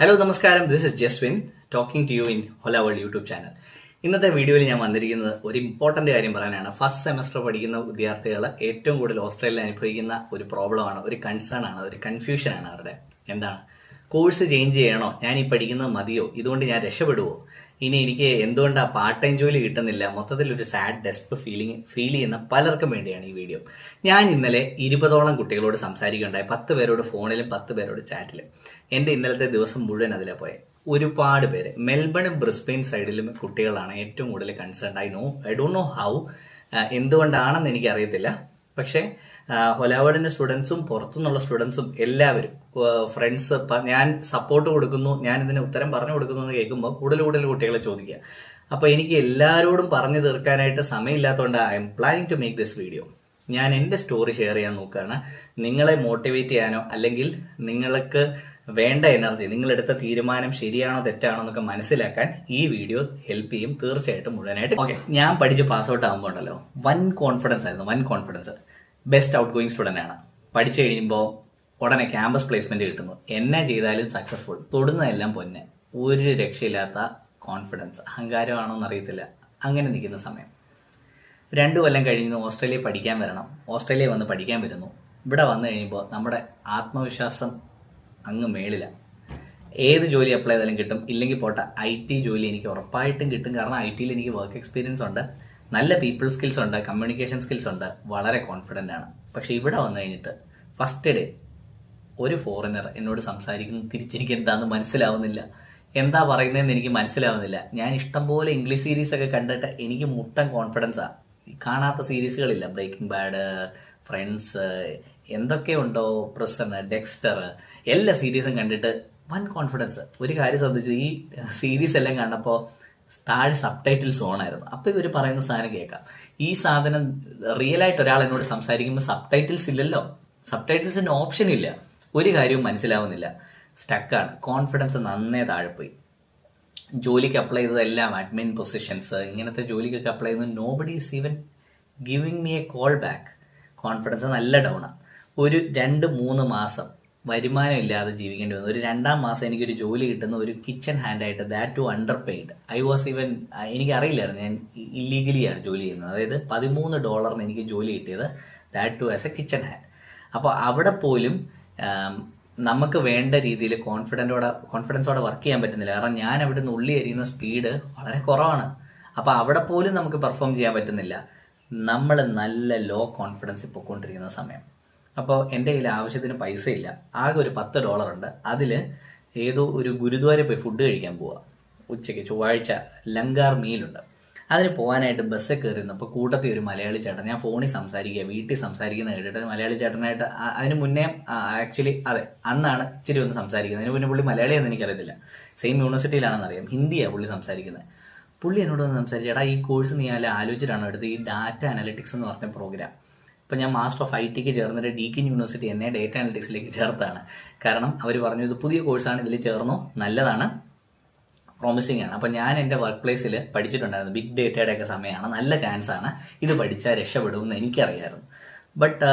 Hello നമസ്കാരം, this is Jaswin talking to you in Hola world YouTube channel. ഇന്നത്തെ വീഡിയോയിൽ ഞാൻ വന്നിരിക്കുന്നത് ഒരു ഇമ്പോർട്ടന്റ് കാര്യം പറയാനാണ്. ഫസ്റ്റ് സെമസ്റ്റർ പഠിക്കുന്ന വിദ്യാർത്ഥികൾ ഏറ്റവും കൂടുതൽ ഓസ്ട്രേലിയയിൽ അനുഭവിക്കുന്ന ഒരു പ്രോബ്ലമാണ്, ഒരു കൺസേൺ ആണ്, ഒരു കൺഫ്യൂഷനാണ് അവരുടെ. എന്താണ്, കോഴ്സ് ചേഞ്ച് ചെയ്യണോ, ഞാൻ ഈ പഠിക്കുന്നത് മതിയോ, ഇതുകൊണ്ട് ഞാൻ രക്ഷപ്പെടുവോ, ഇനി എനിക്ക് എന്തുകൊണ്ട് ആ പാർട്ട് ടൈം ജോലി കിട്ടുന്നില്ല, മൊത്തത്തിൽ ഒരു സാഡ് ഡെസ്പ് ഫീൽ ചെയ്യുന്ന പലർക്കും വേണ്ടിയാണ് ഈ വീഡിയോ. ഞാൻ ഇന്നലെ 20ഓളം കുട്ടികളോട് സംസാരിക്കുകയുണ്ടായി, 10 പേരോട് ഫോണിലും 10 പേരോട് ചാറ്റിലും. എൻ്റെ ഇന്നലത്തെ ദിവസം മുഴുവൻ അതിലെ പോയെ. ഒരുപാട് പേര് മെൽബണും ബ്രിസ്ബെയിൻ സൈഡിലും കുട്ടികളാണ് ഏറ്റവും കൂടുതൽ concern. I don't know how, എന്തുകൊണ്ടാണെന്ന് എനിക്ക് അറിയത്തില്ല. പക്ഷേ ഹൊലാവേർഡിന്റെ സ്റ്റുഡൻസും പുറത്തുനിന്നുള്ള സ്റ്റുഡൻസും എല്ലാവരും ഫ്രണ്ട്സ് ഞാൻ സപ്പോർട്ട് കൊടുക്കുന്നു, ഞാൻ ഇതിന് ഉത്തരം പറഞ്ഞു കൊടുക്കുന്നു എന്ന് കേൾക്കുമ്പോൾ കൂടുതൽ കുട്ടികളെ ചോദിക്കുക. അപ്പൊ എനിക്ക് എല്ലാവരോടും പറഞ്ഞു തീർക്കാനായിട്ട് സമയമില്ലാത്തതുകൊണ്ട് I am planning to make this video. ഞാൻ എൻ്റെ സ്റ്റോറി ഷെയർ ചെയ്യാൻ നോക്കുകയാണ്. നിങ്ങളെ മോട്ടിവേറ്റ് ചെയ്യാനോ അല്ലെങ്കിൽ നിങ്ങൾക്ക് വേണ്ട എനർജി, നിങ്ങളെടുത്ത തീരുമാനം ശരിയാണോ തെറ്റാണോ എന്നൊക്കെ മനസ്സിലാക്കാൻ ഈ വീഡിയോ ഹെൽപ്പ് ചെയ്യും തീർച്ചയായിട്ടും മുഴുവനായിട്ട്. ഓക്കെ, ഞാൻ പഠിച്ച് പാസ് ഔട്ട് ആകുമ്പോൾ ഉണ്ടല്ലോ വൻ confidence. Best out going student ആണ്. പഠിച്ചു കഴിയുമ്പോൾ ഉടനെ ക്യാമ്പസ് പ്ലേസ്മെന്റ് കിട്ടുന്നു, എന്നെ ചെയ്താലും സക്സസ്ഫുൾ, തൊടുന്നതെല്ലാം പൊന്നെ, ഒരു രക്ഷയില്ലാത്ത കോൺഫിഡൻസ്. അഹങ്കാരമാണോ എന്നറിയത്തില്ല. അങ്ങനെ നിൽക്കുന്ന സമയം 2 കൊല്ലം കഴിഞ്ഞ് ഓസ്ട്രേലിയ പഠിക്കാൻ വരണം. ഓസ്ട്രേലിയ വന്ന് പഠിക്കാൻ വരുന്നു. ഇവിടെ വന്നു കഴിയുമ്പോൾ നമ്മുടെ ആത്മവിശ്വാസം അങ്ങ് മേളിലാണ്. ഏത് ജോലി അപ്ലൈ ചെയ്താലും കിട്ടും, ഇല്ലെങ്കിൽ പോട്ടെ IT ജോലി എനിക്ക് ഉറപ്പായിട്ടും കിട്ടും. കാരണം IT എനിക്ക് വർക്ക് എക്സ്പീരിയൻസ് ഉണ്ട്, നല്ല പീപ്പിൾ സ്കിൽസ് ഉണ്ട്, കമ്മ്യൂണിക്കേഷൻ സ്കിൽസ് ഉണ്ട്, വളരെ കോൺഫിഡൻ്റ് ആണ്. പക്ഷെ ഇവിടെ വന്നു കഴിഞ്ഞിട്ട് ഫസ്റ്റ് ഡേ ഒരു ഫോറിനർ എന്നോട് തിരിച്ചെനിക്ക് എന്താണെന്ന് മനസ്സിലാവുന്നില്ല, എന്താ പറയുന്നതെന്ന് എനിക്ക് മനസ്സിലാവുന്നില്ല. ഞാൻ ഇഷ്ടംപോലെ ഇംഗ്ലീഷ് സീരീസ് ഒക്കെ കണ്ടിട്ട് എനിക്ക് മുട്ടൻ കോൺഫിഡൻസാണ്. കാണാത്ത സീരീസുകളില്ല, ബ്രേക്കിംഗ് ബാഡ്, ഫ്രണ്ട്സ്, എന്തൊക്കെയുണ്ടോ, പ്രിസൺ, ഡെക്സ്റ്റർ, എല്ലാ സീരീസും കണ്ടിട്ട് വൻ കോൺഫിഡൻസ്. ഒരു കാര്യം ശ്രദ്ധിച്ച്, ഈ സീരീസ് എല്ലാം കണ്ടപ്പോൾ താഴെ സബ് ടൈറ്റിൽസ് ഓൺ ആയിരുന്നു. അപ്പോൾ ഇവർ പറയുന്ന സാധനം കേൾക്കാം. ഈ സാധനം റിയൽ ആയിട്ട് ഒരാൾ എന്നോട് സംസാരിക്കുമ്പോൾ സബ് ടൈറ്റിൽസ് ഇല്ലല്ലോ, സബ് ടൈറ്റിൽസിന്റെ ഓപ്ഷൻ ഇല്ല. ഒരു കാര്യവും മനസ്സിലാവുന്നില്ല, സ്റ്റക്കാണ്. കോൺഫിഡൻസ് നന്നേ താഴെ പോയി. ജോലിക്ക് അപ്ലൈ ചെയ്തതെല്ലാം അഡ്മിൻ പൊസിഷൻസ്, ഇങ്ങനത്തെ ജോലിക്കൊക്കെ അപ്ലൈ ചെയ്യുന്നത് nobody is even giving me A call back. Confidence നല്ല ഡൗണാണ്. ഒരു 2-3 മാസം വരുമാനം ഇല്ലാതെ ജീവിക്കേണ്ടി വന്നു. ഒരു 2-ാം മാസം എനിക്കൊരു ജോലി കിട്ടുന്ന ഒരു കിച്ചൺ ഹാൻഡായിട്ട്, that too underpaid. I was even, എനിക്കറിയില്ലായിരുന്നു ഞാൻ ഇല്ലീഗലിയാണ് ജോലി ചെയ്യുന്നത്. അതായത് $13 എനിക്ക് ജോലി കിട്ടിയത്, that too as a kitchen hand. അപ്പോൾ അവിടെ പോലും നമുക്ക് വേണ്ട രീതിയിൽ കോൺഫിഡൻസോടെ വർക്ക് ചെയ്യാൻ പറ്റുന്നില്ല. കാരണം ഞാൻ അവിടെ നിന്ന് ഉള്ളി എറിയുന്ന സ്പീഡ് വളരെ കുറവാണ്. അപ്പോൾ അവിടെ പോലും നമുക്ക് പെർഫോം ചെയ്യാൻ പറ്റുന്നില്ല. നമ്മൾ നല്ല ലോ കോൺഫിഡൻസിൽ പൊയ്ക്കൊണ്ടിരിക്കുന്ന സമയം. അപ്പോൾ എൻ്റെ കയ്യിൽ ആവശ്യത്തിന് പൈസ ഇല്ല, ആകെ ഒരു $10 ഉണ്ട്. അതിൽ ഏതോ ഒരു ഗുരുദ്വാര പോയി ഫുഡ് കഴിക്കാൻ പോവുക. ഉച്ചയ്ക്ക് ചൊവ്വാഴ്ച ലങ്കാർ മീലുണ്ട്. അതിന് പോകാനായിട്ട് ബസ്സിൽ കയറിയിരുന്നപ്പോൾ കൂട്ടത്തിൽ ഒരു മലയാളി ചേട്ടൻ, ഞാൻ ഫോണിൽ സംസാരിക്കുക, വീട്ടിൽ സംസാരിക്കുന്ന കേട്ടിട്ട് മലയാളി ചേട്ടനായിട്ട്, അതിന് മുന്നേ ആക്ച്വലി അതെ അന്നാണ് ഇച്ചിരി ഒന്ന് സംസാരിക്കുന്നത്. അതിന് മുന്നേ പുള്ളി മലയാളിയാണെന്ന് എനിക്കറിയത്തില്ല, സെയിം യൂണിവേഴ്സിറ്റിയിലാണെന്നറിയാം, ഹിന്ദിയാണ് പുള്ളി സംസാരിക്കുന്നത്. പുള്ളി എന്നോട് വന്ന് സംസാരിച്ചു, എടാ ഈ കോഴ്സ് നീ ആലോചിച്ചിട്ടാണോ എടുത്ത്, ഈ ഡാറ്റ അനലിറ്റിക്സ് എന്ന് പറഞ്ഞ പ്രോഗ്രാം. ഇപ്പം ഞാൻ മാസ്റ്റർ ഓഫ് IT ചേർന്നിട്ട് ഡീക്കിൻ യൂണിവേഴ്സിറ്റി എന്നെ ഡേറ്റ അനലിറ്റിക്സിലേക്ക് ചേർത്താണ്. കാരണം അവർ പറഞ്ഞു ഇത് പുതിയ കോഴ്സാണ്, ഇതിൽ ചേർന്നു, നല്ലതാണ്, പ്രോമിസിങ് ആണ്. അപ്പം ഞാൻ എൻ്റെ വർക്ക് പ്ലേസിൽ പഠിച്ചിട്ടുണ്ടായിരുന്നു, ബിഗ് ഡേറ്റയുടെ ഒക്കെ സമയമാണ്, നല്ല ചാൻസ് ആണ്, ഇത് പഠിച്ചാൽ രക്ഷപ്പെടുമെന്ന് എനിക്കറിയായിരുന്നു. ബട്ട്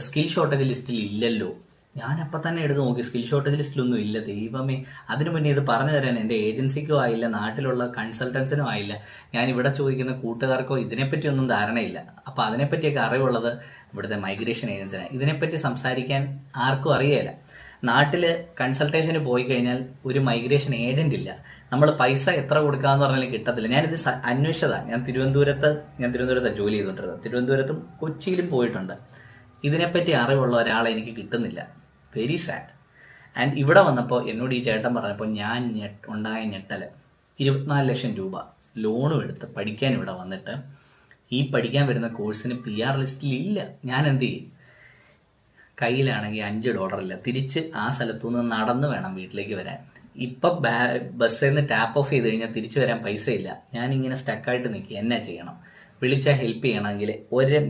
സ്കിൽ ഷോർട്ടേജ് ലിസ്റ്റിൽ ഇല്ലല്ലോ. ഞാൻ അപ്പം തന്നെ എടുത്ത് നോക്കി, സ്കിൽ ഷോർട്ടേജ് ലിസ്റ്റിലൊന്നും ഇല്ല. ദൈവമേ, അതിനു മുന്നേ ഇത് പറഞ്ഞു തരാൻ എൻ്റെ ഏജൻസിക്കോ ആയില്ല, നാട്ടിലുള്ള കൺസൾട്ടൻസിനും ആയില്ല, ഞാൻ ഇവിടെ ചോദിക്കുന്ന കൂട്ടുകാർക്കോ ഇതിനെപ്പറ്റി ഒന്നും ധാരണയില്ല. അപ്പോൾ അതിനെപ്പറ്റിയൊക്കെ അറിവുള്ളത് ഇവിടുത്തെ മൈഗ്രേഷൻ ഏജൻസിനാണ്. ഇതിനെപ്പറ്റി സംസാരിക്കാൻ ആർക്കും അറിയില്ല. നാട്ടിൽ കൺസൾട്ടേഷന് പോയി കഴിഞ്ഞാൽ ഒരു മൈഗ്രേഷൻ ഏജന്റ് ഇല്ല. നമ്മൾ പൈസ എത്ര കൊടുക്കാന്ന് പറഞ്ഞാലും കിട്ടത്തില്ല. ഞാനിത് അന്വേഷിച്ചതാണ്. ഞാൻ തിരുവനന്തപുരത്താണ് ജോലി ചെയ്തുകൊണ്ടിരുന്നത്. തിരുവനന്തപുരത്തും കൊച്ചിയിലും പോയിട്ടുണ്ട്. ഇതിനെപ്പറ്റി അറിവുള്ള ഒരാളെ എനിക്ക് കിട്ടുന്നില്ല. Very sad. ആൻഡ് ഇവിടെ വന്നപ്പോൾ എന്നോട് ഈ ചേട്ടൻ പറഞ്ഞപ്പോൾ ഞാൻ ഉണ്ടായ ഞെട്ടൽ, 24 ലക്ഷം രൂപ ലോണും എടുത്ത് പഠിക്കാൻ ഇവിടെ വന്നിട്ട് ഈ പഠിക്കാൻ വരുന്ന കോഴ്സിന് PR ലിസ്റ്റിൽ ഇല്ല. ഞാൻ എന്ത് ചെയ്യും? കയ്യിലാണെങ്കിൽ $5 ഇല്ല. തിരിച്ച് ആ സ്ഥലത്തു നിന്ന് നടന്ന് വേണം വീട്ടിലേക്ക് വരാൻ. ഇപ്പം ബസ്സിൽ നിന്ന് ടാപ്പ് ഓഫ് ചെയ്ത് കഴിഞ്ഞാൽ തിരിച്ചു വരാൻ പൈസ ഇല്ല. ഞാനിങ്ങനെ സ്റ്റക്കായിട്ട് നിൽക്കുക, എന്നാ ചെയ്യണം? വിളിച്ചാൽ ഹെൽപ്പ് ചെയ്യണമെങ്കിൽ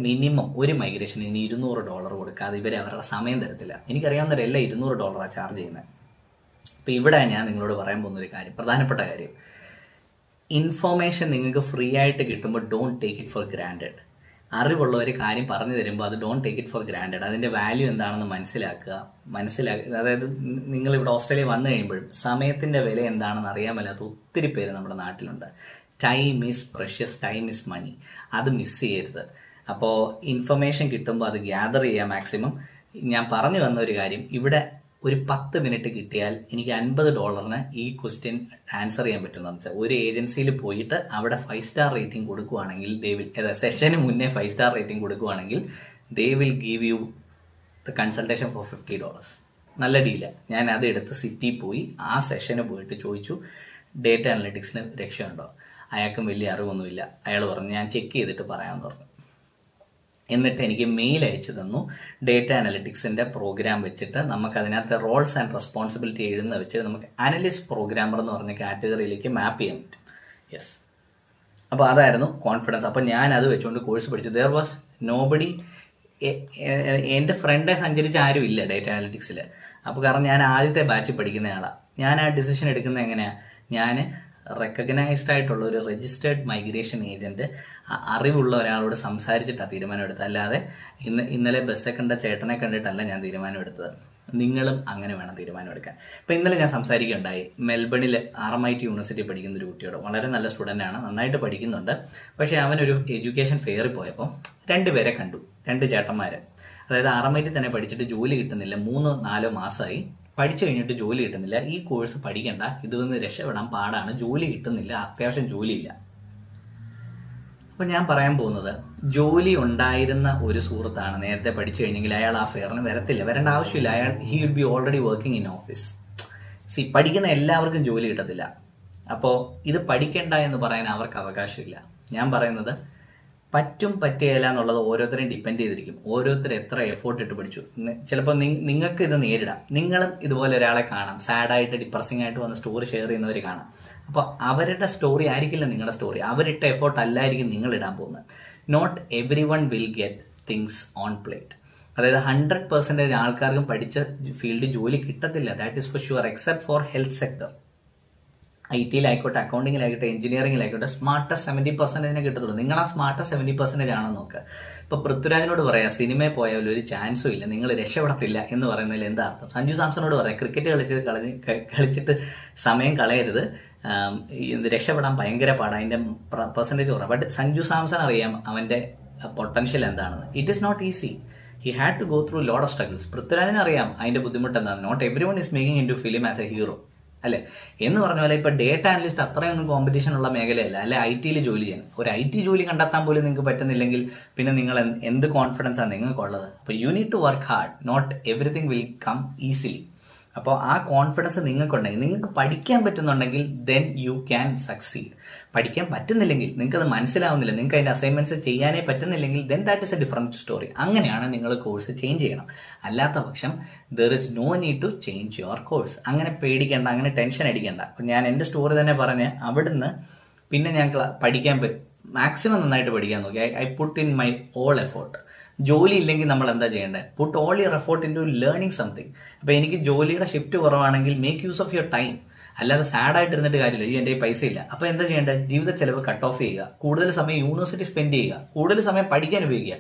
മിനിമം ഒരു മൈഗ്രേഷന് ഇനി $200 കൊടുക്കാതെ ഇവരെ അവരുടെ സമയം തരത്തില്ല. എനിക്കറിയാവുന്നവരെല്ലാം $200 ചാർജ് ചെയ്യുന്നത്. അപ്പം ഇവിടെ ഞാൻ നിങ്ങളോട് പറയാൻ പോകുന്നൊരു കാര്യം, പ്രധാനപ്പെട്ട കാര്യം, ഇൻഫോർമേഷൻ നിങ്ങൾക്ക് ഫ്രീ ആയിട്ട് കിട്ടുമ്പോൾ don't take it for granted. അറിവുള്ളവർ കാര്യം പറഞ്ഞു തരുമ്പോൾ അത് don't take it for granted. അതിൻ്റെ വാല്യൂ എന്താണെന്ന് മനസ്സിലാക്കുക. അതായത് നിങ്ങൾ ഇവിടെ ഓസ്ട്രേലിയ വന്നു കഴിയുമ്പോഴും സമയത്തിൻ്റെ വില എന്താണെന്ന് അറിയാൻ മേലാത്ത ഒത്തിരി പേര് നമ്മുടെ നാട്ടിലുണ്ട്. Time is precious, time is money. അത് മിസ് ചെയ്യരുത്. അപ്പോൾ ഇൻഫർമേഷൻ കിട്ടുമ്പോൾ അത് ഗ്യാദർ ചെയ്യുക മാക്സിമം. ഞാൻ പറഞ്ഞു വന്ന ഒരു കാര്യം, ഇവിടെ ഒരു 10 മിനിറ്റ് കിട്ടിയാൽ എനിക്ക് $50 ഈ ക്വസ്റ്റ്യൻ ആൻസർ ചെയ്യാൻ പറ്റുമെന്ന് വെച്ചാൽ ഒരു ഏജൻസിയിൽ പോയിട്ട് അവിടെ 5 സ്റ്റാർ റേറ്റിംഗ് കൊടുക്കുകയാണെങ്കിൽ സെഷന് മുന്നേ 5 സ്റ്റാർ റേറ്റിംഗ് കൊടുക്കുകയാണെങ്കിൽ they will give you the consultation for $50. നല്ല ഡീല്. ഞാൻ അത് എടുത്ത് സിറ്റി പോയി ആ സെഷന് പോയിട്ട് ചോദിച്ചു, ഡേറ്റ അനലിറ്റിക്സിന് രക്ഷയുണ്ടോ? അയാൾക്കും വലിയ അറിവൊന്നുമില്ല. അയാൾ പറഞ്ഞു ഞാൻ ചെക്ക് ചെയ്തിട്ട് പറയാമെന്ന് പറഞ്ഞു. എന്നിട്ട് എനിക്ക് മെയിൽ അയച്ചു തന്നു. ഡേറ്റ അനലിറ്റിക്സിൻ്റെ പ്രോഗ്രാം വെച്ചിട്ട് നമുക്ക് അതിനകത്ത് റോൾസ് ആൻഡ് റെസ്പോൺസിബിലിറ്റി എഴുതുന്ന വെച്ച് നമുക്ക് അനലിസ്റ്റ് പ്രോഗ്രാമർ എന്ന് പറഞ്ഞ കാറ്റഗറിയിലേക്ക് മാപ്പ് ചെയ്യാൻ പറ്റും. യെസ്, അപ്പോൾ അതായിരുന്നു കോൺഫിഡൻസ്. അപ്പോൾ ഞാൻ അത് വെച്ചുകൊണ്ട് കോഴ്സ് പഠിച്ചു. There was nobody. എൻ്റെ ഫ്രണ്ടെ സഞ്ചരിച്ച ആരും ഇല്ല ഡേറ്റ അനലിറ്റിക്സിൽ. അപ്പോൾ കാരണം ഞാൻ ആദ്യത്തെ ബാച്ചിൽ പഠിക്കുന്ന ആളാണ്. ഞാൻ ആ ഡിസിഷൻ എടുക്കുന്നത് എങ്ങനെയാണ്? ഞാൻ റെക്കഗ്നൈസ്ഡ് ആയിട്ടുള്ള ഒരു രജിസ്റ്റേർഡ് മൈഗ്രേഷൻ ഏജന്റ് അറിവുള്ള ഒരാളോട് സംസാരിച്ചിട്ടാണ് തീരുമാനം എടുത്തത്. അല്ലാതെ ഇന്നലെ ബസ്സെ കണ്ട ചേട്ടനെ കണ്ടിട്ടല്ല ഞാൻ തീരുമാനം എടുത്തത്. നിങ്ങളും അങ്ങനെ വേണം തീരുമാനം എടുക്കാൻ. ഇപ്പം ഇന്നലെ ഞാൻ സംസാരിക്കുകയുണ്ടായി മെൽബണിൽ RMIT യൂണിവേഴ്സിറ്റി പഠിക്കുന്ന ഒരു കുട്ടിയോട്. വളരെ നല്ല സ്റ്റുഡൻ്റ് ആണ്, നന്നായിട്ട് പഠിക്കുന്നുണ്ട്. പക്ഷേ അവനൊരു എഡ്യൂക്കേഷൻ ഫെയറിൽ പോയപ്പോൾ 2 പേരെ കണ്ടു, 2 ചേട്ടന്മാർ. അതായത് RMIT തന്നെ പഠിച്ചിട്ട് ജോലി കിട്ടുന്നില്ല, 3-4 മാസമായി. പഠിച്ചു കഴിഞ്ഞിട്ട് ജോലി കിട്ടുന്നില്ല. ഈ കോഴ്സ് പഠിക്കണ്ട, ഇതൊന്ന് രക്ഷപ്പെടാൻ പാടാണ്, ജോലി കിട്ടുന്നില്ല, അത്യാവശ്യം ജോലിയില്ല. അപ്പം ഞാൻ പറയാൻ പോകുന്നത്, ജോലി ഉണ്ടായിരുന്ന ഒരു സുഹൃത്താണ് നേരത്തെ പഠിച്ചു കഴിഞ്ഞെങ്കിൽ അയാൾ ആ ഫെയറിന് വരേണ്ട ആവശ്യമില്ല. He will be already working in office. പഠിക്കുന്ന എല്ലാവർക്കും ജോലി കിട്ടത്തില്ല. അപ്പോൾ ഇത് പഠിക്കണ്ട എന്ന് പറയാൻ അവർക്ക് അവകാശമില്ല. ഞാൻ പറയുന്നത് പറ്റും പറ്റുകയില്ല എന്നുള്ളത് ഓരോരുത്തരെയും ഡിപ്പെൻഡ് ചെയ്തിരിക്കും. ഓരോരുത്തർ എത്ര എഫോർട്ട് ഇട്ട് പഠിച്ചു. ചിലപ്പോൾ നിങ്ങൾക്ക് ഇത് നേരിടാം. നിങ്ങളും ഇതുപോലെ ഒരാളെ കാണാം, സാഡായിട്ട് ഡിപ്രസിംഗ് ആയിട്ട് വന്ന് സ്റ്റോറി ഷെയർ ചെയ്യുന്നവർ കാണാം. അപ്പോൾ അവരുടെ സ്റ്റോറി ആയിരിക്കില്ല നിങ്ങളുടെ സ്റ്റോറി. അവരിട്ട എഫോർട്ട് അല്ലായിരിക്കും നിങ്ങൾ ഇടാൻ പോകുന്നത്. Not every one will get things on plate. അതായത് 100% ആൾക്കാർക്കും പഠിച്ച ഫീൽഡിൽ ജോലി കിട്ടത്തില്ല. That is for sure, except for health sector. IT-ലായിക്കോട്ടെ, അക്കൗണ്ടിങ്ങിലായിക്കോട്ടെ, എഞ്ചിനീയറിംഗിലായിക്കോട്ടെ, സ്മാർട്ടസ്റ്റ് 70% കിട്ടത്തുള്ളൂ. നിങ്ങൾ ആ സ്മാർട്ടസ്റ്റ് 70% ആണെന്ന് നോക്കുക. ഇപ്പോൾ പൃഥ്വിരാജിനോട് പറയാം സിനിമയിൽ പോയാൽ ഒരു ചാൻസും ഇല്ല, നിങ്ങൾ രക്ഷപ്പെടത്തില്ല എന്ന് പറയുന്നതിൽ എന്താ അർത്ഥം? സഞ്ജു സാംസണോട് പറയാം ക്രിക്കറ്റ് കളിച്ചിട്ട് സമയം കളയരുത്, രക്ഷപ്പെടാൻ ഭയങ്കര പാടാണ്, അതിൻ്റെ പെർസെൻറ്റേജ് കുറവാണ്. ബട്ട് സഞ്ജു സാംസൺ അറിയാം അവൻ്റെ പൊട്ടൻഷ്യൽ എന്താണെന്ന്. It is not easy. He had to go through lot of struggles. പൃഥ്വിരാജിന് അറിയാം അതിൻ്റെ ബുദ്ധിമുട്ട് എന്താണ്. Not every one is making in to film as a hero, അല്ലേ? എന്ന് പറഞ്ഞ പോലെ ഇപ്പോൾ ഡേറ്റ അനലിസ്റ്റ് അത്രയൊന്നും കോമ്പറ്റീഷൻ ഉള്ള മേഖലയല്ല. അല്ലെ IT-യിൽ ജോലി ചെയ്യാൻ, ഒരു IT ജോലി കണ്ടെത്താൻ പോലും നിങ്ങൾക്ക് പറ്റുന്നില്ലെങ്കിൽ പിന്നെ നിങ്ങൾ എന്ത് കോൺഫിഡൻസാണ് നിങ്ങൾക്കുള്ളത്? അപ്പോൾ you need to work hard. Not everything will come easily. അപ്പോൾ ആ കോൺഫിഡൻസ് നിങ്ങൾക്കുണ്ടെങ്കിൽ, നിങ്ങൾക്ക് പഠിക്കാൻ പറ്റുന്നുണ്ടെങ്കിൽ ദെൻ യു ക്യാൻ സക്സീഡ്. പഠിക്കാൻ പറ്റുന്നില്ലെങ്കിൽ, നിങ്ങൾക്കത് മനസ്സിലാവുന്നില്ല, നിങ്ങൾക്ക് അതിൻ്റെ അസൈൻമെൻറ്റ്സ് ചെയ്യാനേ പറ്റുന്നില്ലെങ്കിൽ then that is a different story. അങ്ങനെയാണ് നിങ്ങൾ കോഴ്സ് ചേഞ്ച് ചെയ്യണം. അല്ലാത്ത പക്ഷം there is no need to change your course. അങ്ങനെ പേടിക്കേണ്ട, അങ്ങനെ ടെൻഷൻ അടിക്കേണ്ട. അപ്പം ഞാൻ എൻ്റെ സ്റ്റോറി തന്നെ പറഞ്ഞ് അവിടുന്ന് പിന്നെ ഞാൻ പഠിക്കാൻ മാക്സിമം നന്നായിട്ട് പഠിക്കാൻ നോക്കി. I put in my all effort. ജോലി ഇല്ലെങ്കിൽ നമ്മൾ എന്താ ചെയ്യേണ്ടത്? Put all your effort into learning something. അപ്പോൾ എനിക്ക് ജോലിയുടെ ഷിഫ്റ്റ് കുറവാണെങ്കിൽ make use of your time. അല്ലാതെ സാഡായിട്ട് ഇരുന്നിട്ട് കാര്യമില്ല, ഈ എൻ്റെ പൈസ ഇല്ല. അപ്പോൾ എന്താ ചെയ്യേണ്ടത്? ജീവിത ചെലവ് കട്ട് ഓഫ് ചെയ്യുക, കൂടുതൽ സമയം യൂണിവേഴ്സിറ്റി സ്പെൻഡ് ചെയ്യുക, കൂടുതൽ സമയം പഠിക്കാൻ ഉപയോഗിക്കുക.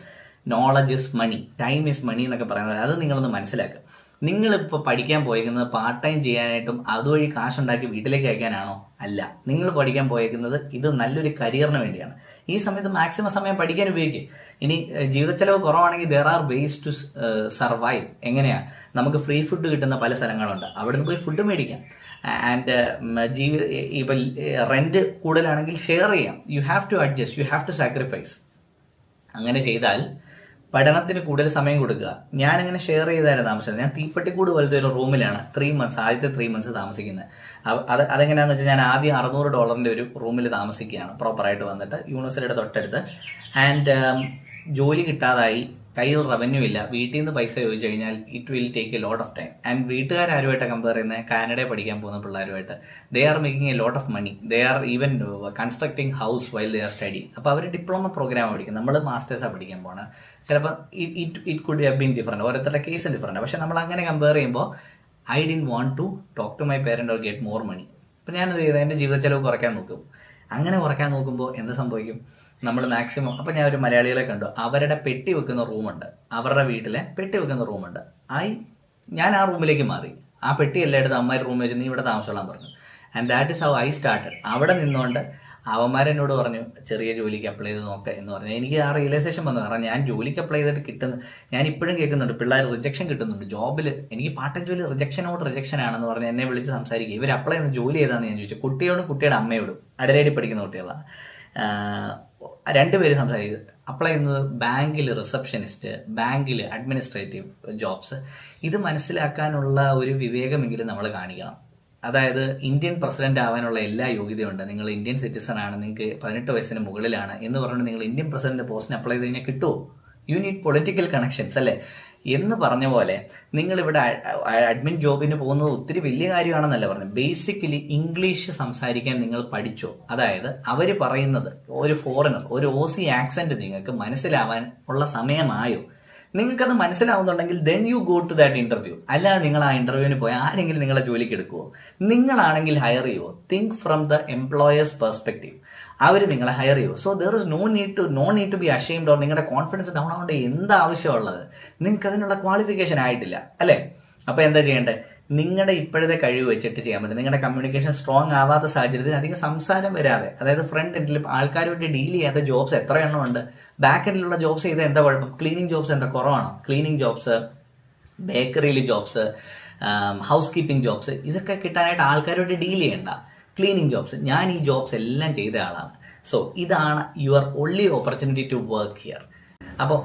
Knowledge is money, time is money എന്നൊക്കെ പറയുന്നത് അത് നിങ്ങളൊന്ന് മനസ്സിലാക്കുക. നിങ്ങളിപ്പോൾ പഠിക്കാൻ പോയേക്കുന്നത് പാർട്ട് ടൈം ചെയ്യാനായിട്ടും അതുവഴി കാശുണ്ടാക്കി വീട്ടിലേക്ക് അയക്കാനാണോ? അല്ല. നിങ്ങൾ പഠിക്കാൻ പോയേക്കുന്നത് ഇത് നല്ലൊരു കരിയറിന് വേണ്ടിയാണ്. ഈ സമയത്ത് മാക്സിമം സമയം പഠിക്കാൻ ഉപയോഗിക്കുക. ഇനി ജീവിത ചെലവ് കുറവാണെങ്കിൽ there are ways to survive. എങ്ങനെയാണ്? നമുക്ക് ഫ്രീ ഫുഡ് കിട്ടുന്ന പല സ്ഥലങ്ങളുണ്ട്, അവിടെ നിന്ന് പോയി ഫുഡ് മേടിക്കാം. ആൻഡ് ഇപ്പം റെന്റ് കൂടുതലാണെങ്കിൽ ഷെയർ ചെയ്യാം. You have to adjust, you have to sacrifice. അങ്ങനെ ചെയ്താൽ പഠനത്തിന് കൂടുതൽ സമയം കൊടുക്കുക. ഞാനിങ്ങനെ ഷെയർ ചെയ്തായിരുന്നു താമസിച്ചത്. ഞാൻ തീപ്പെട്ടിക്കൂട് പോലത്തെ ഒരു റൂമിലാണ് 3 months, ആദ്യത്തെ 3 months താമസിക്കുന്നത്. അതെങ്ങനെയാണെന്ന് വെച്ചാൽ ഞാൻ ആദ്യം $600 ഒരു റൂമിൽ താമസിക്കുകയാണ്, പ്രോപ്പറായിട്ട് വന്നിട്ട് യൂണിവേഴ്സിറ്റിയുടെ തൊട്ടടുത്ത്. ആൻഡ് ജോലി കിട്ടാതായി, കയ്യിൽ റവന്യൂ ഇല്ല, വീട്ടിൽ നിന്ന് പൈസ ചോദിച്ചു കഴിഞ്ഞാൽ it will take a lot of time. And വീട്ടുകാരുമായിട്ട് കമ്പയർ ചെയ്യുന്നത് കാനഡയിൽ പഠിക്കാൻ പോകുന്ന പിള്ളേരുമായിട്ട്, they are making a lot of money. They are even constructing house while they are study. അപ്പോൾ അവർ ഡിപ്ലോമ പ്രോഗ്രാം പഠിക്കും, നമ്മൾ മാസ്റ്റേഴ്സാണ് പഠിക്കാൻ പോകുന്നത്. ചിലപ്പോൾ it could have been different, ഓരോരുത്തരുടെ കേസ് ഡിഫറെൻറ്റ്. പക്ഷെ നമ്മൾ അങ്ങനെ കമ്പയർ ചെയ്യുമ്പോൾ I didn't want to talk to my parent or get more money. അപ്പോൾ ഞാനത് ചെയ്ത് എൻ്റെ ജീവിത ചെലവ് കുറയ്ക്കാൻ നോക്കും. അങ്ങനെ കുറയ്ക്കാൻ നോക്കുമ്പോൾ എന്ത് സംഭവിക്കും? നമ്മൾ മാക്സിമം, അപ്പം ഞാൻ ഒരു മലയാളികളെ കണ്ടു, അവരുടെ പെട്ടി വെക്കുന്ന റൂമുണ്ട്, അവരുടെ വീട്ടിലെ പെട്ടി വെക്കുന്ന റൂമുണ്ട്. ഞാൻ ആ റൂമിലേക്ക് മാറി. ആ പെട്ടി എല്ലായിടത്തും അമ്മയുടെ റൂമിൽ വെച്ച് നീ ഇവിടെ താമസിച്ചോളാൻ പറഞ്ഞു. And that is how I started. അവിടെ നിന്നുകൊണ്ട് അവന്മാരെന്നോട് പറഞ്ഞു ചെറിയ ജോലിക്ക് അപ്ലൈ ചെയ്ത് നോക്കുക എന്ന് പറഞ്ഞു. എനിക്ക് ആ റിയലൈസേഷൻ വന്നു. കാരണം ഞാൻ ജോലിക്ക് അപ്ലൈ ചെയ്തിട്ട് കിട്ടുന്ന, ഞാൻ ഇപ്പോഴും കേൾക്കുന്നുണ്ട് പിള്ളേർ റിജക്ഷൻ കിട്ടുന്നുണ്ട് ജോബിൽ. എനിക്ക് പാർട്ട് ടൈം ജോലി റിജക്ഷൻ ആണെന്ന് പറഞ്ഞ് എന്നെ വിളിച്ച് സംസാരിക്കുക. ഇവർ അപ്ലൈ ചെയ്യുന്ന ജോലി ഏതാണെന്ന് ഞാൻ ചോദിച്ചു. കുട്ടിയോടും കുട്ടിയുടെ അമ്മയോടും, അഡലേഡിൽ പഠിക്കുന്ന കുട്ടികളാണ്. രണ്ടുപേരും സംസാരിക്കുന്നത് അപ്ലൈ ചെയ്യുന്നത് ബാങ്കിൽ റിസപ്ഷനിസ്റ്റ്, ബാങ്കിൽ അഡ്മിനിസ്ട്രേറ്റീവ് ജോബ്സ്. ഇത് മനസ്സിലാക്കാനുള്ള ഒരു വിവേകമെങ്കിലും നമ്മൾ കാണിക്കണം. അതായത് ഇന്ത്യൻ പ്രസിഡന്റ് ആവാനുള്ള എല്ലാ യോഗ്യതയുണ്ട്, നിങ്ങൾ ഇന്ത്യൻ സിറ്റിസൺ ആണ്, നിങ്ങൾക്ക് 18 വയസ്സിന് മുകളിലാണ് എന്ന് പറഞ്ഞിട്ട് നിങ്ങൾ ഇന്ത്യൻ പ്രസിഡന്റ് പോസ്റ്റിന് അപ്ലൈ ചെയ്ത് കഴിഞ്ഞാൽ കിട്ടുമോ? യു നീഡ് പൊളിറ്റിക്കൽ കണക്ഷൻസ് അല്ലേ എന്ന് പറഞ്ഞ പോലെ നിങ്ങളിവിടെ അഡ്മിൻ ജോബിന് പോകുന്നത് ഒത്തിരി വലിയ കാര്യമാണെന്നല്ല പറഞ്ഞത്. ബേസിക്കലി ഇംഗ്ലീഷ് സംസാരിക്കാൻ നിങ്ങൾ പഠിച്ചോ? അതായത് അവർ പറയുന്നത് ഒരു ഫോറിനർ, ഒരു ഓസി ആക്സെന്റ് നിങ്ങൾക്ക് മനസ്സിലാവാൻ ഉള്ള സമയമായോ? നിങ്ങൾക്കത് മനസ്സിലാവുന്നുണ്ടെങ്കിൽ then you go to that interview. അല്ലാതെ നിങ്ങൾ ആ ഇന്റർവ്യൂവിന് പോയി ആരെങ്കിലും നിങ്ങളെ ജോലിക്ക് എടുക്കുമോ? നിങ്ങളാണെങ്കിൽ ഹയർ ചെയ്യുമോ? Think from the employers perspective. അവർ നിങ്ങളെ ഹയർ ചെയ്യുമോ? So there is no need to be ashamed. Or നിങ്ങളുടെ കോൺഫിഡൻസ് ഡൗൺ ആവേണ്ട എന്താ ആവശ്യമുള്ളത്? നിങ്ങൾക്ക് അതിനുള്ള ക്വാളിഫിക്കേഷൻ ആയിട്ടില്ല അല്ലേ? അപ്പോൾ എന്താ ചെയ്യേണ്ടത്? നിങ്ങളുടെ ഇപ്പോഴത്തെ കഴിവ് വെച്ചിട്ട് ചെയ്യാൻ പറ്റും. നിങ്ങളുടെ കമ്മ്യൂണിക്കേഷൻ സ്ട്രോങ് ആവാത്ത സാഹചര്യത്തിൽ അധികം സംസാരം വരാതെ, അതായത് ഫ്രണ്ട് എൻഡിൽ ആൾക്കാരുമായിട്ട് ഡീൽ ചെയ്യാത്ത ജോബ്സ് എത്ര എണ്ണം ഉണ്ട്. ബാക്ക് എൻഡിലുള്ള ജോബ്സ് ചെയ്താൽ എന്താ കുഴപ്പം? ക്ലീനിങ് ജോബ്സ് എന്താ കുറവാണോ? ക്ലീനിങ് ജോബ്സ്, ബേക്കറിയിൽ ജോബ്സ്, ഹൗസ് കീപ്പിംഗ് ജോബ്സ്, ഇതൊക്കെ കിട്ടാനായിട്ട് ആൾക്കാരുമായിട്ട് ഡീൽ ചെയ്യണ്ട. ക്ലീനിങ് ജോബ്സ്, ഞാൻ ഈ ജോബ്സ് എല്ലാം ചെയ്ത ആളാണ്. സോ ഇതാണ് your only opportunity to work here. അപ്പോൾ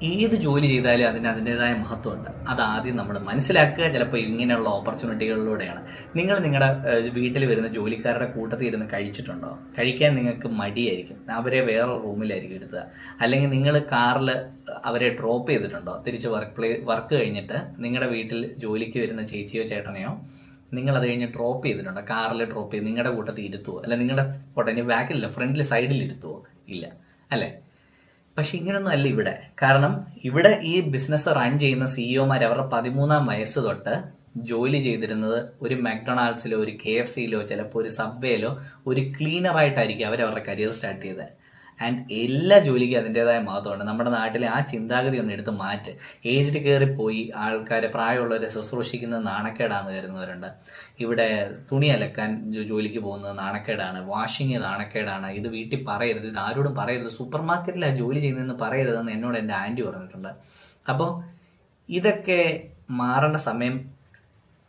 ഏത് ജോലി ചെയ്താലും അതിന് അതിൻ്റെതായ മഹത്വമുണ്ട്. അതാദ്യം നമ്മൾ മനസ്സിലാക്കുക. ചിലപ്പോൾ ഇങ്ങനെയുള്ള ഓപ്പർച്യൂണിറ്റികളിലൂടെയാണ്. നിങ്ങൾ നിങ്ങളുടെ വീട്ടിൽ വരുന്ന ജോലിക്കാരുടെ കൂട്ടത്തിൽ ഇരുന്ന് കഴിച്ചിട്ടുണ്ടോ? കഴിക്കാൻ നിങ്ങൾക്ക് മടിയായിരിക്കും, അവരെ വേറെ റൂമിലായിരിക്കും ഇരുത്തുക. അല്ലെങ്കിൽ നിങ്ങൾ കാറിൽ അവരെ ഡ്രോപ്പ് ചെയ്തിട്ടുണ്ടോ? തിരിച്ച് വർക്ക് കഴിഞ്ഞിട്ട് നിങ്ങളുടെ വീട്ടിൽ ജോലിക്ക് വരുന്ന ചേച്ചിയോ ചേട്ടനെയോ നിങ്ങളത് കഴിഞ്ഞ് ഡ്രോപ്പ് ചെയ്തിട്ടുണ്ടോ? കാറിൽ ഡ്രോപ്പ് ചെയ്ത് നിങ്ങളുടെ കൂട്ടത്തിൽ ഇരുത്തുവോ? അല്ല നിങ്ങളുടെ പൊട്ടന് ബാക്കിലില്ല, ഫ്രണ്ടിൽ സൈഡിൽ ഇരുത്തുവോ? ഇല്ല അല്ലേ? പക്ഷെ ഇങ്ങനൊന്നും അല്ല ഇവിടെ. കാരണം ഇവിടെ ഈ ബിസിനസ് റൺ ചെയ്യുന്ന സിഇഒമാർ അവരുടെ 13-ാം വയസ്സ് തൊട്ട് ജോലി ചെയ്തിരുന്നത് ഒരു മക്ഡൊണാൾഡ്സിലോ ഒരു KFCയിലോ ചിലപ്പോൾ ഒരു സബ്വേയിലോ ഒരു ക്ലീനറായിട്ടായിരിക്കും അവരവരുടെ കരിയർ സ്റ്റാർട്ട് ചെയ്തത്. ആൻഡ് എല്ലാ ജോലിക്കും അതിൻ്റെതായ മഹത്വമുണ്ട്. നമ്മുടെ നാട്ടിലെ ആ ചിന്താഗതി ഒന്ന് എടുത്ത് മാറ്റ്. ഏജ്ഡ് കയറിപ്പോയി ആൾക്കാരെ, പ്രായമുള്ളവരെ ശുശ്രൂഷിക്കുന്നത് നാണക്കേടാന്ന് കരുതുന്നവരുണ്ട്. ഇവിടെ തുണി അലക്കാൻ ജോലിക്ക് പോകുന്നത് നാണക്കേടാണ്, വാഷിങ് നാണക്കേടാണ്, ഇത് വീട്ടിൽ പറയരുത്, ഇത് ആരോടും പറയരുത്, സൂപ്പർ മാർക്കറ്റിലാണ് ജോലി ചെയ്യുന്നതെന്ന് പറയരുതെന്ന് എന്നോട് എൻ്റെ ആൻറ്റി പറഞ്ഞിട്ടുണ്ട്. അപ്പോൾ ഇതൊക്കെ മാറേണ്ട സമയം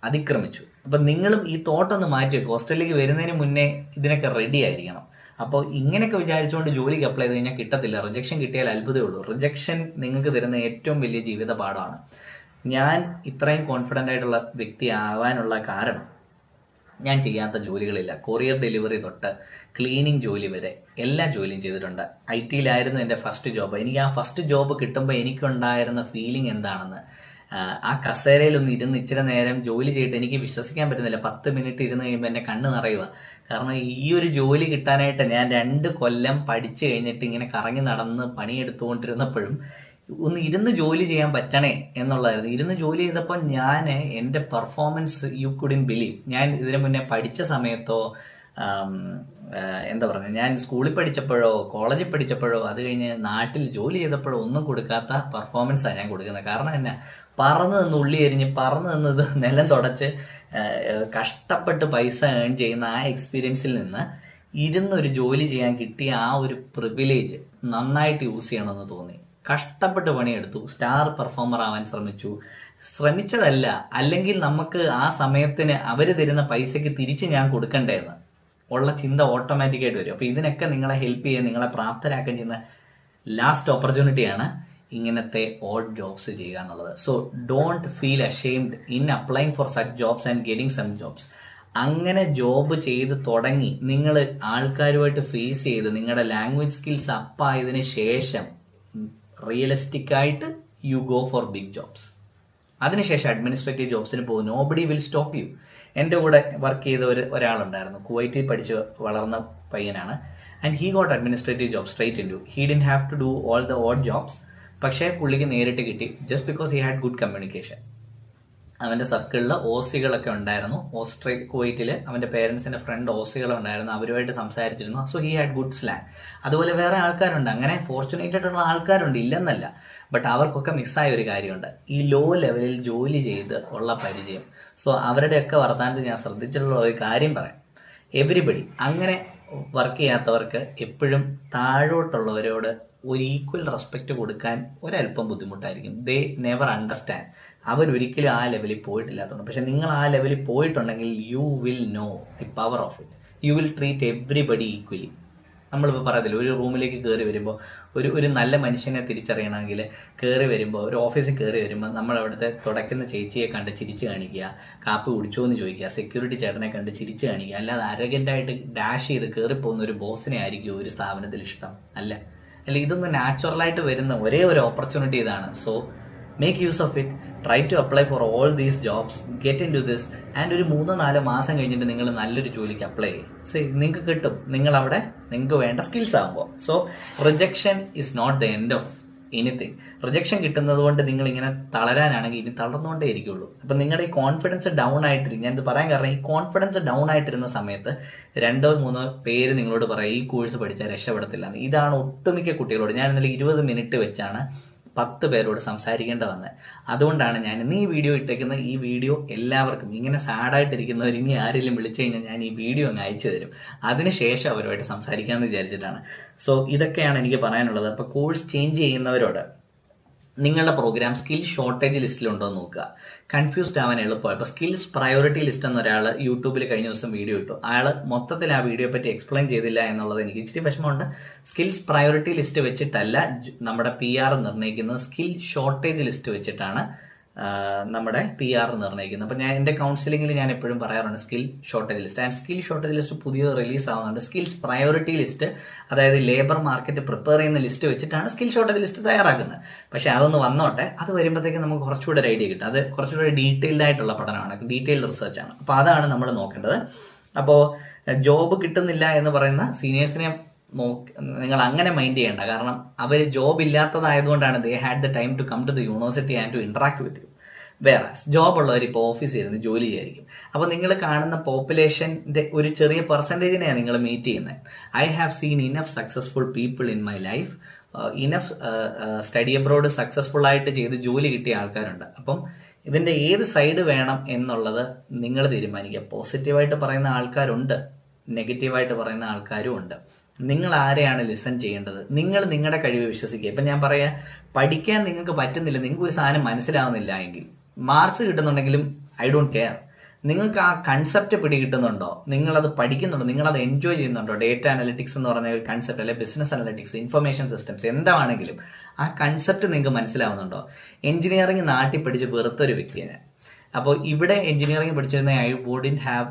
അതിക്രമിച്ചു. അപ്പം നിങ്ങളും ഈ തോട്ടൊന്ന് മാറ്റി വെക്കും. ഹോസ്റ്റലിലേക്ക് വരുന്നതിന് മുന്നേ ഇതിനൊക്കെ റെഡി ആയിരിക്കണം. അപ്പോൾ ഇങ്ങനെയൊക്കെ വിചാരിച്ചുകൊണ്ട് ജോലിക്ക് അപ്ലൈ ചെയ്ത് കഴിഞ്ഞാൽ കിട്ടത്തില്ല. റിജക്ഷൻ കിട്ടിയാൽ അത്ഭുതമേ ഉള്ളൂ. റിജക്ഷൻ നിങ്ങൾക്ക് തരുന്ന ഏറ്റവും വലിയ ജീവിത പാഠമാണ്. ഞാൻ ഇത്രയും കോൺഫിഡൻ്റ് ആയിട്ടുള്ള വ്യക്തി ആവാനുള്ള കാരണം ഞാൻ ചെയ്യാത്ത ജോലികളില്ല. കൊറിയർ ഡെലിവറി തൊട്ട് ക്ലീനിങ് ജോലി വരെ എല്ലാ ജോലിയും ചെയ്തിട്ടുണ്ട്. IT-യിലായിരുന്നു എൻ്റെ ഫസ്റ്റ് ജോബ്. എനിക്ക് ആ ഫസ്റ്റ് ജോബ് കിട്ടുമ്പോൾ എനിക്കുണ്ടായിരുന്ന ഫീലിംഗ് എന്താണെന്ന്, ആ കസേരയിലൊന്ന് ഇരുന്ന് ഇച്ചിരി നേരം ജോലി ചെയ്തിട്ട് എനിക്ക് വിശ്വസിക്കാൻ പറ്റുന്നില്ല. 10 മിനിറ്റ് ഇരുന്ന് കഴിയുമ്പോൾ എൻ്റെ കണ്ണ് നിറയുക. കാരണം ഈ ഒരു ജോലി കിട്ടാനായിട്ട് ഞാൻ 2 കൊല്ലം പഠിച്ചു കഴിഞ്ഞിട്ട് ഇങ്ങനെ കറങ്ങി നടന്ന് പണിയെടുത്തുകൊണ്ടിരുന്നപ്പോഴും ഒന്ന് ഇരുന്ന് ജോലി ചെയ്യാൻ പറ്റണേ എന്നുള്ളതായിരുന്നു. ഇരുന്ന് ജോലി ചെയ്തപ്പോൾ ഞാൻ എൻ്റെ പെർഫോമൻസ് യു കുഡിൻ ബിലീവ്. ഞാൻ ഇതിനു മുന്നേ പഠിച്ച സമയത്തോ എന്താ പറയുക, ഞാൻ സ്കൂളിൽ പഠിച്ചപ്പോഴോ കോളേജിൽ പഠിച്ചപ്പോഴോ അത് കഴിഞ്ഞ് നാട്ടിൽ ജോലി ചെയ്തപ്പോഴോ ഒന്നും കൊടുക്കാത്ത പെർഫോമൻസാണ് ഞാൻ കൊടുക്കുന്നത്. കാരണം എന്നാ, പറന്ന് നിന്ന് ഉള്ളി എരിഞ്ഞ് പറന്ന് നിന്നത് നിലം തുടച്ച് കഷ്ടപ്പെട്ട് പൈസ ഏൺ ചെയ്യുന്ന ആ എക്സ്പീരിയൻസിൽ നിന്ന് ഇരുന്നൊരു ജോലി ചെയ്യാൻ കിട്ടിയ ആ ഒരു പ്രിവിലേജ് നന്നായിട്ട് യൂസ് ചെയ്യണമെന്ന് തോന്നി. കഷ്ടപ്പെട്ട് പണിയെടുത്തു, സ്റ്റാർ പെർഫോമർ ആവാൻ ശ്രമിച്ചതല്ല, അല്ലെങ്കിൽ നമുക്ക് ആ സമയത്തിന് അവർ തരുന്ന പൈസയ്ക്ക് തിരിച്ച് ഞാൻ കൊടുക്കണ്ടേന്ന് ഉള്ള ചിന്ത ഓട്ടോമാറ്റിക്കായിട്ട് വരും. അപ്പോൾ ഇതിനൊക്കെ നിങ്ങളെ ഹെൽപ്പ് ചെയ്യാൻ, നിങ്ങളെ പ്രാപ്തരാക്കാൻ ചെയ്യുന്ന ലാസ്റ്റ് ഓപ്പർച്യൂണിറ്റിയാണ് ഇങ്ങനത്തെ ഓഡ് ജോബ്സ് ചെയ്യുക എന്നുള്ളത്. So don't feel ashamed in applying for such jobs and getting some jobs. അങ്ങനെ ജോബ് ചെയ്ത് തുടങ്ങി നിങ്ങൾ ആൾക്കാരുമായിട്ട് ഫേസ് ചെയ്ത് നിങ്ങളുടെ ലാംഗ്വേജ് സ്കിൽസ് അപ്പായതിനു ശേഷം റിയലിസ്റ്റിക് ആയിട്ട് you go for big jobs. അതിനുശേഷം അഡ്മിനിസ്ട്രേറ്റീവ് ജോബ്സിന് പോകും. Nobody will stop you. എൻ്റെ കൂടെ വർക്ക് ചെയ്ത ഒരാളുണ്ടായിരുന്നു, കുവൈറ്റിൽ പഠിച്ച് വളർന്ന പയ്യനാണ്. And he got administrative job straight into. He didn't have to do all the odd jobs. പക്ഷേ പുള്ളിക്ക് നേരിട്ട് കിട്ടി, just because he had good communication. അവൻ്റെ സർക്കിളിൽ ഓസികളൊക്കെ ഉണ്ടായിരുന്നു. കുവൈറ്റിൽ അവൻ്റെ പേരൻസിൻ്റെ ഫ്രണ്ട് ഓസികളുണ്ടായിരുന്നു. അവരുമായിട്ട് സംസാരിച്ചിരുന്നു. So he had good slang. അതുപോലെ വേറെ ആൾക്കാരുണ്ട്, അങ്ങനെ ഫോർച്ചുനേറ്റഡ് ആയിട്ടുള്ള ആൾക്കാരുണ്ട്, ഇല്ലെന്നല്ല. ബട്ട് അവർക്കൊക്കെ മിസ്സായ ഒരു കാര്യമുണ്ട്, ഈ ലോ ലെവലിൽ ജോലി ചെയ്ത് ഉള്ള പരിചയം. സോ അവരുടെയൊക്കെ വർത്തമാനത്തിൽ ഞാൻ ശ്രദ്ധിച്ചിട്ടുള്ള ഒരു കാര്യം പറയാം. എവരിബഡി അങ്ങനെ വർക്ക് ചെയ്യാത്തവർക്ക് എപ്പോഴും താഴോട്ടുള്ളവരോട് ഒരു ഈക്വൽ റെസ്പെക്റ്റ് കൊടുക്കാൻ ഒരല്പം ബുദ്ധിമുട്ടായിരിക്കും. They never understand. അവരൊരിക്കലും ആ ലെവലിൽ പോയിട്ടില്ലാത്തതുകൊണ്ട്. പക്ഷെ നിങ്ങൾ ആ ലെവലിൽ പോയിട്ടുണ്ടെങ്കിൽ you will know the power of it. You will treat everybody equally. നമ്മളിപ്പോൾ പറയത്തില്ല, ഒരു റൂമിലേക്ക് കയറി വരുമ്പോൾ ഒരു നല്ല മനുഷ്യനെ തിരിച്ചറിയണമെങ്കിൽ കയറി വരുമ്പോൾ, ഒരു ഓഫീസിൽ കയറി വരുമ്പോൾ നമ്മൾ അവിടുത്തെ തുടയ്ക്കുന്ന ചേച്ചിയെ കണ്ട് ചിരിച്ച് കാണിക്കുക, കാപ്പി കുടിച്ചോ എന്ന് ചോദിക്കുക, സെക്യൂരിറ്റി ചേട്ടനെ കണ്ട് ചിരിച്ച് കാണിക്കുക. അല്ലാതെ അരഗൻ്റായിട്ട് ഡാഷ് ചെയ്ത് കയറിപ്പോകുന്ന ഒരു ബോസിനെ ആയിരിക്കും ഒരു സ്ഥാപനത്തിൽ ഇഷ്ടം. അല്ല, ഇതൊന്നും നാച്ചുറലായിട്ട് വരുന്ന ഒരേ ഒരു ഓപ്പർച്യൂണിറ്റി ഇതാണ്. So make use of it. Try to apply for all these jobs, get into this. And ഒരു 3-4 മാസം കഴിഞ്ഞിട്ട് നിങ്ങൾ നല്ലൊരു ജോലിക്ക് അപ്ലൈ ചെയ്യും. നിങ്ങൾക്ക് കിട്ടും, നിങ്ങളവിടെ നിങ്ങൾക്ക് വേണ്ട സ്കിൽസ് ആകുമ്പോൾ. So rejection is not the end of anything. Rejection കിട്ടുന്നത് കൊണ്ട് നിങ്ങൾ ഇങ്ങനെ തളരാനാണെങ്കിൽ ഇനി തളർന്നുകൊണ്ടേ ഇരിക്കുള്ളൂ. അപ്പം നിങ്ങളുടെ ഈ കോൺഫിഡൻസ് ഡൗൺ ആയിട്ടിരിക്കും. ഞാനിത് പറയാൻ കാരണം, ഈ കോൺഫിഡൻസ് ഡൗൺ ആയിട്ടിരുന്ന സമയത്ത് 2-3 പേര് നിങ്ങളോട് പറയാം ഈ കോഴ്സ് പഠിച്ചാൽ രക്ഷപ്പെടത്തില്ല. ഇതാണ് ഒട്ടുമിക്ക കുട്ടികളോട്. ഞാൻ ഇന്നലെ 20 മിനിറ്റ് വെച്ചാണ് 10 പേരോട് സംസാരിക്കേണ്ട വന്നത്. അതുകൊണ്ടാണ് ഞാൻ ഇന്ന് ഈ വീഡിയോ ഇട്ടേക്കുന്ന. ഈ വീഡിയോ എല്ലാവർക്കും, ഇങ്ങനെ സാഡായിട്ടിരിക്കുന്നവർ ഇനി ആരെങ്കിലും വിളിച്ചു കഴിഞ്ഞാൽ ഞാൻ ഈ വീഡിയോ അങ്ങ് അയച്ചു തരും. അതിനുശേഷം അവരുമായിട്ട് സംസാരിക്കാമെന്ന് വിചാരിച്ചിട്ടാണ്. സോ ഇതൊക്കെയാണ് എനിക്ക് പറയാനുള്ളത്. അപ്പോൾ കോഴ്സ് ചേഞ്ച് ചെയ്യുന്നവരോട് നിങ്ങളുടെ പ്രോഗ്രാം സ്കിൽ ഷോർട്ടേജ് ലിസ്റ്റിലുണ്ടോ എന്ന് നോക്കുക. കൺഫ്യൂസ്ഡ് ആവാൻ എളുപ്പമാണ്. ഇപ്പോൾ സ്കിൽസ് പ്രയോറിറ്റി ലിസ്റ്റ് എന്നൊരാൾ യൂട്യൂബിൽ കഴിഞ്ഞ ദിവസം വീഡിയോ ഇട്ടു. അയാൾ മൊത്തത്തിൽ ആ വീഡിയോ പറ്റി എക്സ്പ്ലെയിൻ ചെയ്തില്ല എന്നുള്ളത് എനിക്ക് ഇച്ചിരി വിഷമമുണ്ട്. സ്കിൽസ് പ്രയോറിറ്റി ലിസ്റ്റ് വെച്ചിട്ടല്ല നമ്മുടെ PR നിർണ്ണയിക്കുന്നത്, സ്കിൽ ഷോർട്ടേജ് ലിസ്റ്റ് വെച്ചിട്ടാണ് നമ്മുടെ PR നിർണ്ണയിക്കുന്നത്. അപ്പോൾ ഞാൻ എൻ്റെ കൗൺസിലിങ്ങിൽ ഞാൻ എപ്പോഴും പറയാറുണ്ട് skill shortage list. And skill shortage list പുതിയത് റിലീസ് ആവുന്നുണ്ട്. സ്കിൽസ് പ്രയോറിറ്റി ലിസ്റ്റ്, അതായത് ലേബർ മാർക്കറ്റ് പ്രിപ്പയർ ചെയ്യുന്ന ലിസ്റ്റ് വെച്ചിട്ടാണ് സ്കിൽ ഷോർട്ടേജ് ലിസ്റ്റ് തയ്യാറാക്കുന്നത്. പക്ഷേ അതൊന്ന് വന്നോട്ടെ, അത് വരുമ്പോഴത്തേക്ക് നമുക്ക് കുറച്ചുകൂടെ ഒരു ഐഡിയ കിട്ടും. അത് കുറച്ചുകൂടെ ഡീറ്റെയിൽഡ് ആയിട്ടുള്ള പഠനമാണ്, ഡീറ്റെയിൽഡ് റിസർച്ചാണ്. അപ്പോൾ അതാണ് നമ്മൾ നോക്കേണ്ടത്. അപ്പോൾ ജോബ് കിട്ടുന്നില്ല എന്ന് പറയുന്ന സീനിയേഴ്സിനെ നിങ്ങൾ അങ്ങനെ മൈൻഡ് ചെയ്യേണ്ട. കാരണം അവർ ജോബ് ഇല്ലാത്തതായതുകൊണ്ടാണ് they had the time to come to the university and to interact with you. വേറെ ജോബ് ഉള്ളവർ ഇപ്പോൾ ഓഫീസിൽ ഇരുന്ന് ജോലി ചെയ്യായിരിക്കും. അപ്പോൾ നിങ്ങൾ കാണുന്ന പോപ്പുലേഷൻ്റെ ഒരു ചെറിയ പെർസെൻറ്റേജിനെയാണ് നിങ്ങൾ മീറ്റ് ചെയ്യുന്നത്. I have seen enough successful people in my life. Enough study abroad successful ആയിട്ട് ചെയ്ത് ജോലി കിട്ടിയ ആൾക്കാരുണ്ട്. അപ്പം ഇതിൻ്റെ ഏത് സൈഡ് വേണം എന്നുള്ളത് നിങ്ങൾ തീരുമാനിക്കുക. പോസിറ്റീവായിട്ട് പറയുന്ന ആൾക്കാരുണ്ട്, നെഗറ്റീവായിട്ട് പറയുന്ന ആൾക്കാരും ഉണ്ട്. നിങ്ങൾ ആരെയാണ് ലിസൺ ചെയ്യേണ്ടത്? നിങ്ങൾ നിങ്ങളുടെ കഴിവ് വിശ്വസിക്കുക. ഇപ്പം ഞാൻ പറയാം, പഠിക്കാൻ നിങ്ങൾക്ക് പറ്റുന്നില്ല, നിങ്ങൾക്ക് ഒരു സാധനം മനസ്സിലാവുന്നില്ല എങ്കിൽ മാർക്സ് കിട്ടുന്നുണ്ടെങ്കിലും ഐ ഡോണ്ട് കെയർ. നിങ്ങൾക്ക് ആ കൺസെപ്റ്റ് പിടികിട്ടുന്നുണ്ടോ, നിങ്ങളത് പഠിക്കുന്നുണ്ടോ, നിങ്ങളത് എൻജോയ് ചെയ്യുന്നുണ്ടോ? ഡേറ്റ അനലിറ്റിക്സ് എന്ന് പറഞ്ഞ ഒരു കൺസെപ്റ്റ്, അല്ലെങ്കിൽ ബിസിനസ് അനലിറ്റിക്സ്, ഇൻഫർമേഷൻ സിസ്റ്റംസ്, എന്താണെങ്കിലും ആ കൺസെപ്റ്റ് നിങ്ങൾക്ക് മനസ്സിലാവുന്നുണ്ടോ? എഞ്ചിനീയറിംഗ് നാട്ടിൽ പഠിച്ച് വെറുത്തൊരു വ്യക്തിയാണ്. അപ്പോൾ ഇവിടെ എഞ്ചിനീയറിംഗ് പഠിച്ചിരുന്ന ഐ വുഡിൻ ഹാവ്,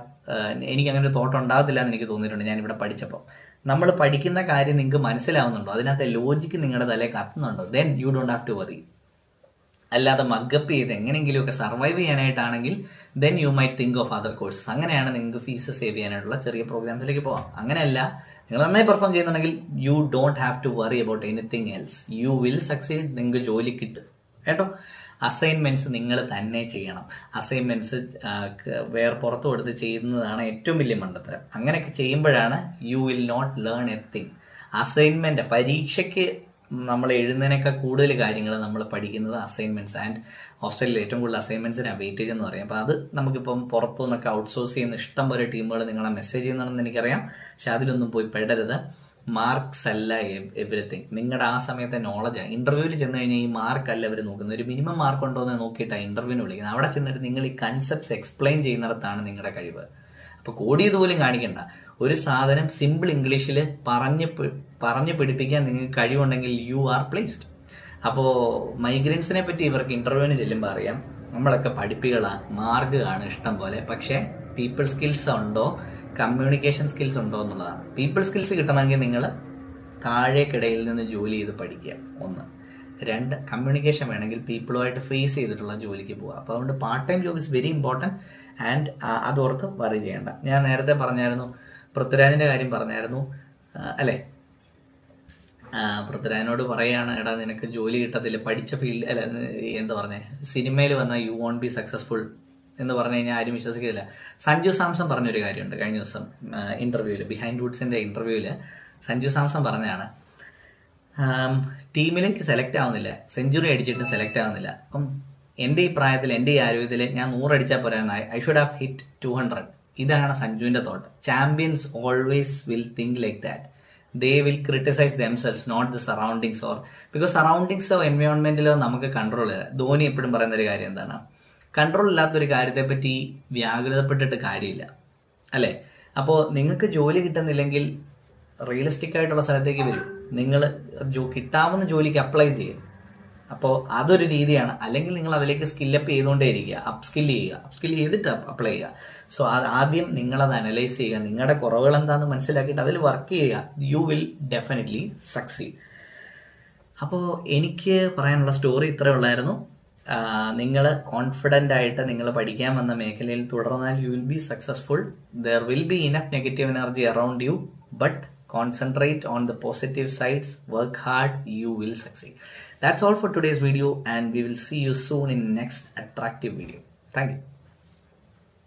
എനിക്ക് അങ്ങനെ ഒരു തോട്ട് ഉണ്ടാകത്തില്ല എന്ന് എനിക്ക് തോന്നിയിട്ടുണ്ട് ഞാൻ ഇവിടെ പഠിച്ചപ്പോൾ. നമ്മൾ പഠിക്കുന്ന കാര്യം നിങ്ങൾക്ക് മനസ്സിലാവുന്നുണ്ടോ? അതിനകത്തെ ലോജിക്ക് നിങ്ങളുടെ തലയിൽ കത്തുന്നുണ്ടോ? Then you don't have to worry. അല്ലാതെ മഗപ്പ് ചെയ്ത് എങ്ങനെയെങ്കിലുമൊക്കെ സർവൈവ് ചെയ്യാനായിട്ടാണെങ്കിൽ then you might think of other courses. അങ്ങനെയാണ് നിങ്ങൾക്ക് ഫീസ് സേവ് ചെയ്യാനായിട്ടുള്ള ചെറിയ പ്രോഗ്രാംസിലേക്ക് പോകാം. അങ്ങനെയല്ല, നിങ്ങൾ നന്നായി പെർഫോം ചെയ്യുന്നുണ്ടെങ്കിൽ you don't have to worry about anything else. You will succeed. നിങ്ങൾക്ക് ജോലി കിട്ടും കേട്ടോ. അസൈൻമെന്റ്സ് നിങ്ങൾ തന്നെ ചെയ്യണം. അസൈൻമെന്റ്സ് വേറെ പുറത്തു കൊടുത്ത് ചെയ്യുന്നതാണ് ഏറ്റവും വലിയ മണ്ടത്തരം. അങ്ങനെയൊക്കെ ചെയ്യുമ്പോഴാണ് you will not learn a thing. Assignment, പരീക്ഷയ്ക്ക് നമ്മൾ എഴുതുന്നതിനേക്കാൾ കൂടുതൽ കാര്യങ്ങൾ നമ്മൾ പഠിക്കുന്നത് അസൈൻമെന്റ്സ്. ആൻഡ് ഓസ്ട്രേലിയയിൽ ഏറ്റവും കൂടുതൽ അസൈൻമെന്റ്സിനാണ് വെയിറ്റേജ് എന്ന് പറയും. അപ്പോൾ അത് നമുക്കിപ്പം പുറത്തു നിന്നൊക്കെ ഔട്ട്സോഴ്സ് ചെയ്യുന്ന ഇഷ്ടം പോലെ ടീമുകൾ നിങ്ങളെ മെസ്സേജ് ചെയ്യുന്നതാണെന്ന് എനിക്കറിയാം. പക്ഷെ അതിലൊന്നും പോയി പെടരുത്. മാർക്സ് അല്ല എവരിത്തിങ്. നിങ്ങളുടെ ആ സമയത്തെ നോളജാണ്. ഇന്റർവ്യൂവിൽ ചെന്ന് കഴിഞ്ഞാൽ ഈ മാർക്കല്ല അവർ നോക്കുന്നത്, ഒരു മിനിമം മാർക്ക് ഉണ്ടോ എന്ന് നോക്കിയിട്ടാണ് ഇന്റർവ്യൂവിന് വിളിക്കുന്നത്. അവിടെ ചെന്നിട്ട് നിങ്ങൾ ഈ കൺസെപ്റ്റ്സ് എക്സ്പ്ലെയിൻ ചെയ്യുന്നിടത്താണ് നിങ്ങളുടെ കഴിവ്. അപ്പോൾ കോഡ് ചെയ്ത് പോലും കാണിക്കണ്ട. ഒരു സാധനം സിമ്പിൾ ഇംഗ്ലീഷിൽ പറഞ്ഞ് പിടിപ്പിക്കാൻ നിങ്ങൾക്ക് കഴിവുണ്ടെങ്കിൽ യു ആർ പ്ലേസ്ഡ്. അപ്പോൾ മൈഗ്രൻസിനെ പറ്റി ഇവർക്ക് ഇന്റർവ്യൂവിന് ചെല്ലുമ്പോൾ അറിയാം, നമ്മളൊക്കെ പഠിപ്പികളാണ്, മാർഗ്ഗമാണ് ഇഷ്ടം പോലെ. പക്ഷേ പീപ്പിൾ സ്കിൽസ് ഉണ്ടോ, കമ്മ്യൂണിക്കേഷൻ സ്കിൽസ് ഉണ്ടോ എന്നുള്ളതാണ്. പീപ്പിൾ സ്കിൽസ് കിട്ടണമെങ്കിൽ നിങ്ങൾ താഴേക്കിടയിൽ നിന്ന് ജോലി ചെയ്ത് പഠിക്കുക, 1. 2, കമ്മ്യൂണിക്കേഷൻ വേണമെങ്കിൽ പീപ്പിളുമായിട്ട് ഫേസ് ചെയ്തിട്ടുള്ള ജോലിക്ക് പോവുക. അപ്പോൾ അതുകൊണ്ട് part time job is very important. And അതോർത്ത് വറി ചെയ്യേണ്ട. ഞാൻ നേരത്തെ പറഞ്ഞായിരുന്നു, പൃഥ്വിരാജിൻ്റെ കാര്യം പറഞ്ഞായിരുന്നു അല്ലേ? പൃഥ്വിരാജിനോട് പറയുകയാണ്, എടാ നിനക്ക് ജോലി കിട്ടത്തില്ല, പഠിച്ച ഫീൽഡ് അല്ല എന്താ പറഞ്ഞേ, സിനിമയിൽ വന്നാൽ യു വോണ്ട് ബി സക്സസ്ഫുൾ എന്ന് പറഞ്ഞു കഴിഞ്ഞാൽ ആരും വിശ്വസിക്കില്ല. സഞ്ജു സാംസൺ പറഞ്ഞൊരു കാര്യമുണ്ട് കഴിഞ്ഞ ദിവസം ഇന്റർവ്യൂവിൽ, ബിഹൈൻഡ് വുഡ്സിന്റെ ഇന്റർവ്യൂവിൽ സഞ്ജു സാംസൺ പറഞ്ഞാണ്, ടീമിലേക്ക് സെലക്ട് ആവുന്നില്ല, സെഞ്ചുറി അടിച്ചിട്ടും സെലക്ട് ആവുന്നില്ല. അപ്പം എൻ്റെ ഈ പ്രായത്തിൽ, എൻ്റെ ഈ ആരോഗ്യത്തിൽ ഞാൻ 100 അടിച്ചാൽ പോരാ, ഐ ഷുഡ് ഹാവ് ഹിറ്റ് 200. ഇതാണ് സഞ്ജുവിന്റെ thought. Champions always will think like that. They will criticize themselves, not the surroundings, or because സറൗണ്ടിങ്സോ എൻവയോൺമെന്റിലോ നമുക്ക് കൺട്രോൾ ഇല്ല. ധോനി എപ്പോഴും പറയുന്ന ഒരു കാര്യം എന്താണ്, കൺട്രോൾ ഇല്ലാത്തൊരു കാര്യത്തെപ്പറ്റി വ്യാകുലപ്പെട്ടിട്ട് കാര്യമില്ല, അല്ലേ? അപ്പോൾ നിങ്ങൾക്ക് ജോലി കിട്ടുന്നില്ലെങ്കിൽ റിയലിസ്റ്റിക് ആയിട്ടുള്ള സ്ഥലത്തേക്ക് വരും, നിങ്ങൾ കിട്ടാവുന്ന ജോലിക്ക് അപ്ലൈ ചെയ്യും. അപ്പോൾ അതൊരു രീതിയാണ്. അല്ലെങ്കിൽ നിങ്ങൾ അതിലേക്ക് സ്കില്ലപ്പ് ചെയ്തുകൊണ്ടേ ഇരിക്കുക, അപ്സ്കിൽ ചെയ്യുക, അപ്സ്കിൽ ചെയ്തിട്ട് അപ്ലൈ ചെയ്യുക. സോ ആദ്യം നിങ്ങളത് അനലൈസ് ചെയ്യുക, നിങ്ങളുടെ കുറവുകൾ എന്താണെന്ന് മനസ്സിലാക്കിയിട്ട് അതിൽ വർക്ക് ചെയ്യുക. You will definitely succeed. അപ്പോൾ എനിക്ക് പറയാനുള്ള സ്റ്റോറി ഇത്രയേ ഉള്ളായിരുന്നു. നിങ്ങൾ കോൺഫിഡൻ്റ് ആയിട്ട് നിങ്ങൾ പഠിക്കാൻ വന്ന മേഖലയിൽ തുടർന്നാൽ you will be successful. There will be enough negative energy around U, but concentrate on the positive sides, work hard, you will succeed. That's all for today's video, and we will see you soon in next attractive video. Thank you.